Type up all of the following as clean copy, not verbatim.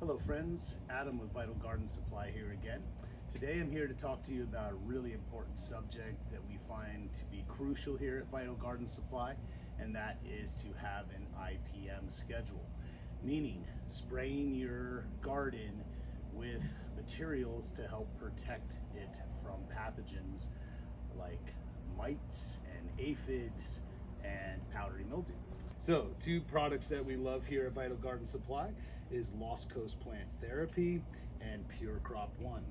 Hello friends, Adam with Vital Garden Supply here again. Today I'm here to talk to you about a really important subject that we find to be crucial here at Vital Garden Supply, and that is to have an IPM schedule, meaning spraying your garden with materials to help protect it from pathogens like mites and aphids and powdery mildew. So two products that we love here at Vital Garden Supply is Lost Coast Plant Therapy and Pure Crop 1.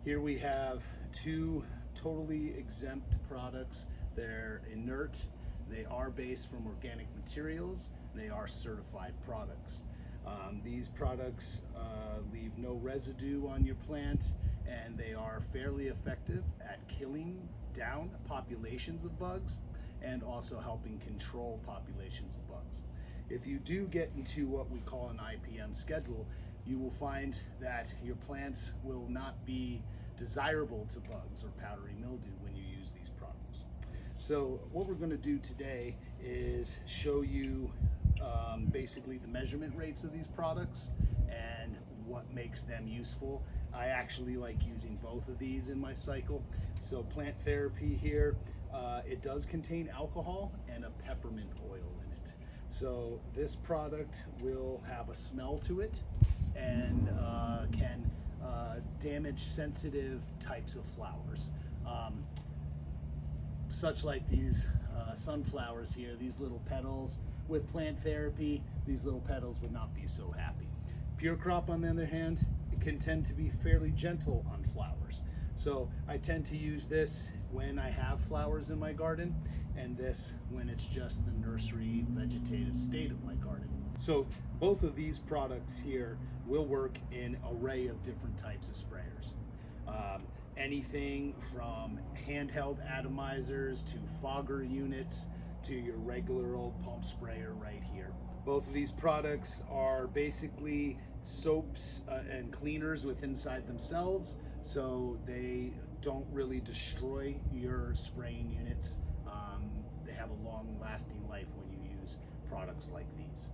Here we have two totally exempt products. They're inert, they are based from organic materials, they are certified products. These products leave no residue on your plant, and they are fairly effective at killing down populations of bugs and also helping control populations of bugs. If you do get into what we call an IPM schedule, you will find that your plants will not be desirable to bugs or powdery mildew when you use these products. So what we're going to do today is show you basically the measurement rates of these products and what makes them useful. I actually like using both of these in my cycle. So plant therapy here, it does contain alcohol and a peppermint oil in it. So this product will have a smell to it and can damage sensitive types of flowers. Such like these sunflowers here, these little petals. With plant therapy, these little petals would not be so happy. Pure Crop, on the other hand, it can tend to be fairly gentle on flowers. So I tend to use this when I have flowers in my garden, and this when it's just the nursery vegetative state of my garden. So both of these products here will work in an array of different types of sprayers. Anything from handheld atomizers to fogger units to your regular old pump sprayer right here. Both of these products are basically soaps and cleaners within inside themselves, so they don't really destroy your spraying units. They have a long lasting life when you use products like these.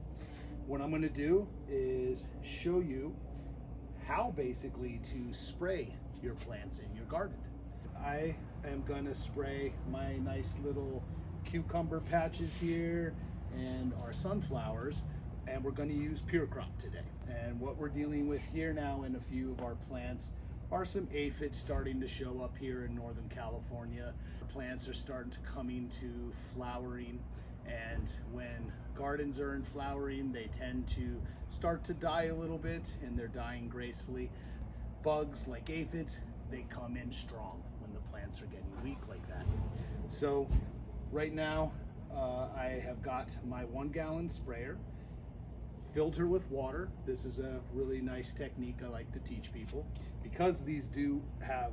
What I'm going to do is show you how basically to spray your plants in your garden. I am going to spray my nice little cucumber patches here and our sunflowers, and we're going to use Pure Crop today. And what we're dealing with here now in a few of our plants are some aphids starting to show up here in Northern California. Plants are starting to come into flowering, and when gardens are in flowering, they tend to start to die a little bit, and they're dying gracefully. Bugs like aphids, they come in strong when the plants are getting weak like that. So right now, I have got my 1 gallon sprayer, filled her with water. This is a really nice technique I like to teach people. Because these do have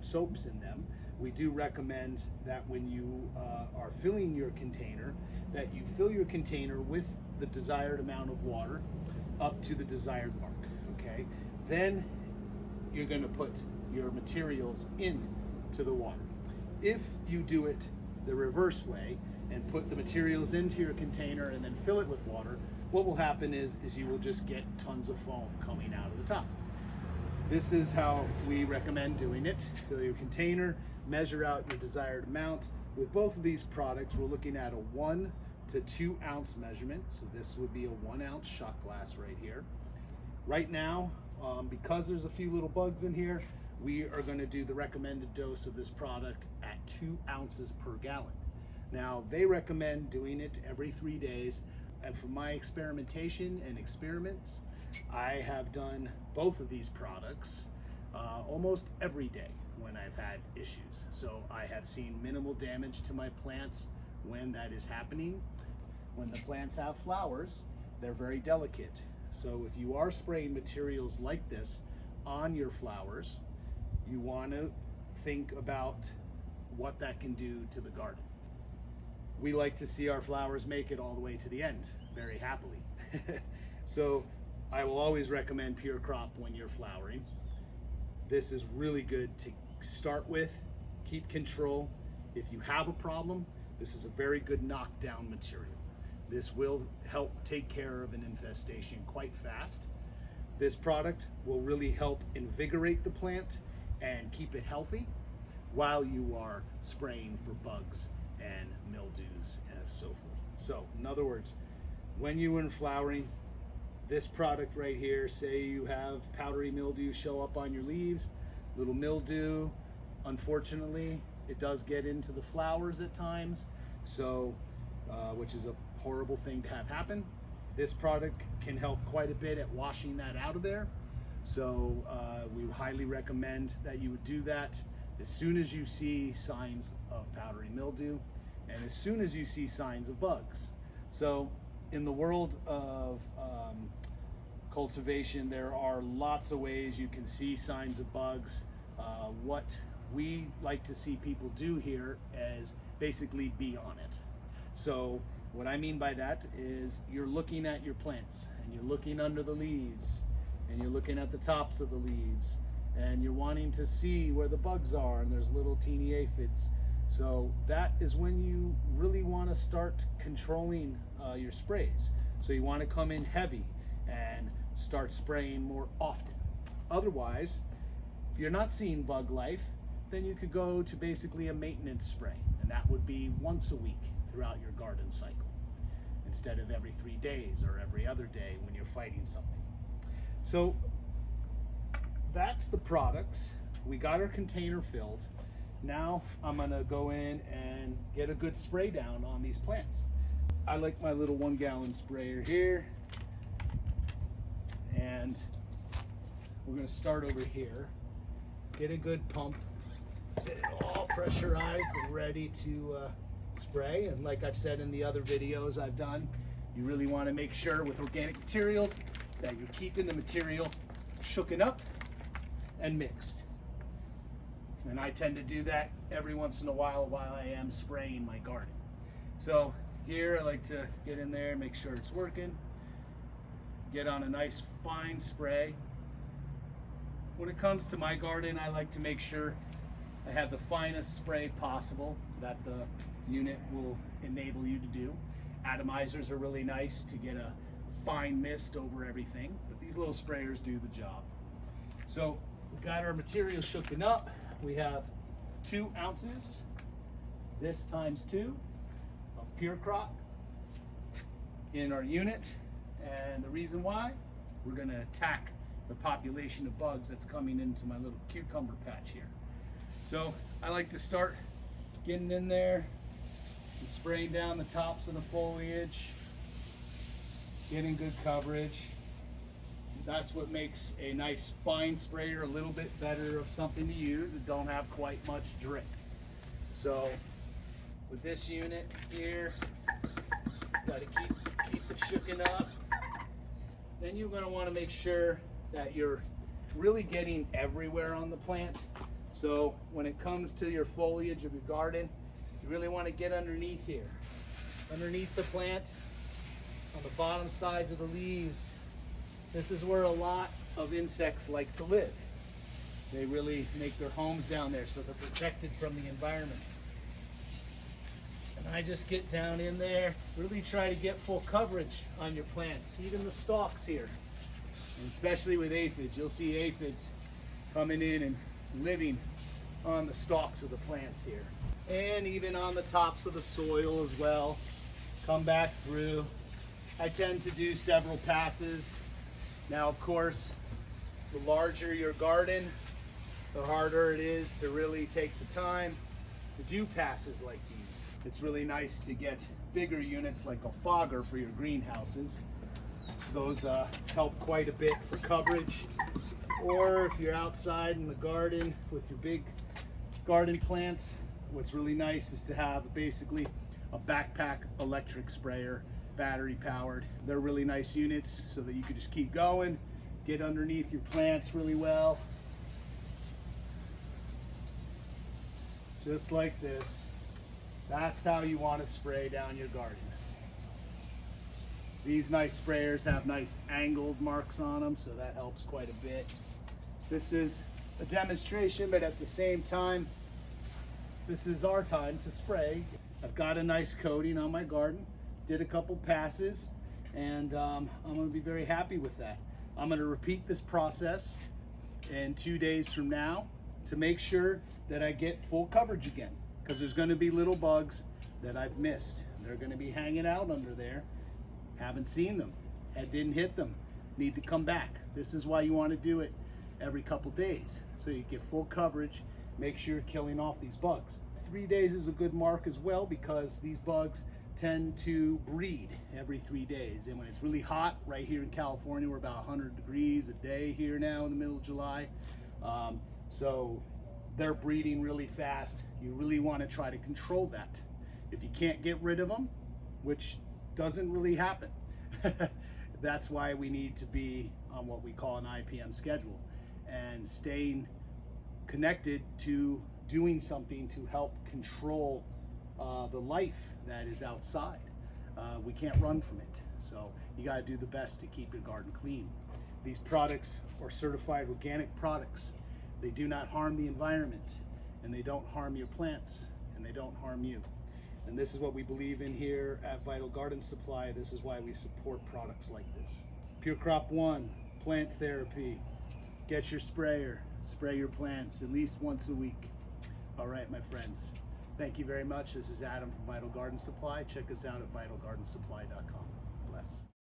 soaps in them, we do recommend that when you are filling your container, that you fill your container with the desired amount of water up to the desired mark, okay? Then you're gonna put your materials into the water. If you do it the reverse way and put the materials into your container and then fill it with water, what will happen is you will just get tons of foam coming out of the top. This is how we recommend doing it. Fill your container, measure out your desired amount. With both of these products, we're looking at a 1 to 2 ounce measurement. So this would be a 1 ounce shot glass right here. Right now, because there's a few little bugs in here, we are going to do the recommended dose of this product at 2 ounces per gallon. Now, they recommend doing it every 3 days. And from my experimentation and experiments, I have done both of these products almost every day when I've had issues. So I have seen minimal damage to my plants when that is happening. When the plants have flowers, they're very delicate. So if you are spraying materials like this on your flowers, you want to think about what that can do to the garden. We like to see our flowers make it all the way to the end, very happily. So I will always recommend Pure Crop when you're flowering. This is really good to start with, keep control. If you have a problem, this is a very good knockdown material. This will help take care of an infestation quite fast. This product will really help invigorate the plant and keep it healthy while you are spraying for bugs and mildews and so forth. So in other words, when you are in flowering, this product right here, say you have powdery mildew show up on your leaves, little mildew, unfortunately, it does get into the flowers at times, so which is a horrible thing to have happen. This product can help quite a bit at washing that out of there. So we highly recommend that you would do that as soon as you see signs of powdery mildew and as soon as you see signs of bugs. So in the world of cultivation, there are lots of ways you can see signs of bugs. What we like to see people do here is basically be on it. So what I mean by that is you're looking at your plants and you're looking under the leaves and you're looking at the tops of the leaves and you're wanting to see where the bugs are and there's little teeny aphids. So that is when you really want to start controlling your sprays. So you want to come in heavy and start spraying more often. Otherwise, if you're not seeing bug life, then you could go to basically a maintenance spray, and that would be once a week throughout your garden cycle instead of every 3 days or every other day when you're fighting something. So that's the products. We got our container filled. Now I'm gonna go in and get a good spray down on these plants. I like my little 1 gallon sprayer here, and we're gonna start over here, get a good pump, get it all pressurized and ready to spray. And like I've said in the other videos I've done, you really want to make sure with organic materials that you're keeping the material shooken up and mixed. And I tend to do that every once in a while I am spraying my garden. So here I like to get in there, make sure it's working, get on a nice fine spray. When it comes to my garden, I like to make sure I have the finest spray possible that the unit will enable you to do. Atomizers are really nice to get a fine mist over everything, but these little sprayers do the job. So we've got our material shooken up. We have 2 ounces, this times 2, of pure crop in our unit. And the reason why, we're gonna attack the population of bugs that's coming into my little cucumber patch here. So I like to start getting in there and spraying down the tops of the foliage, getting good coverage. That's what makes a nice fine sprayer a little bit better of something to use. It don't have quite much drip. So with this unit here, got to keep it shooken up. Then you're going to want to make sure that you're really getting everywhere on the plant. So when it comes to your foliage of your garden, you really want to get underneath here, underneath the plant, on the bottom sides of the leaves. This is where a lot of insects like to live. They really make their homes down there, so they're protected from the environment. And I just get down in there, really try to get full coverage on your plants, even the stalks here. And especially with aphids, you'll see aphids coming in and living on the stalks of the plants here. And even on the tops of the soil as well. Come back through. I tend to do several passes. Now, of course, the larger your garden, the harder it is to really take the time to do passes like these. It's really nice to get bigger units like a fogger for your greenhouses. Those help quite a bit for coverage. Or if you're outside in the garden with your big garden plants, what's really nice is to have basically a backpack electric sprayer, battery powered. They're really nice units so that you can just keep going, get underneath your plants really well. Just like this. That's how you want to spray down your garden. These nice sprayers have nice angled marks on them, so that helps quite a bit. This is a demonstration, but at the same time, this is our time to spray. I've got a nice coating on my garden, did a couple passes, and I'm gonna be very happy with that. I'm gonna repeat this process in 2 days from now to make sure that I get full coverage again, because there's gonna be little bugs that I've missed. They're gonna be hanging out under there. Haven't seen them, head didn't hit them, need to come back. This is why you wanna do it every couple days, so you get full coverage, make sure you're killing off these bugs. 3 days is a good mark as well, because these bugs tend to breed every 3 days. And when it's really hot, right here in California, we're about 100 degrees a day here now in the middle of July. So they're breeding really fast. You really want to try to control that. If you can't get rid of them, which doesn't really happen, that's why we need to be on what we call an IPM schedule and staying connected to doing something to help control the life that is outside. We can't run from it, so you got to do the best to keep your garden clean. These products are certified organic products. They do not harm the environment, and they don't harm your plants, and they don't harm you. And this is what we believe in here at Vital Garden Supply. This is why we support products like this. Pure Crop 1, plant therapy. Get your sprayer, spray your plants at least once a week. All right, my friends. Thank you very much. This is Adam from Vital Garden Supply. Check us out at vitalgardensupply.com. Bless.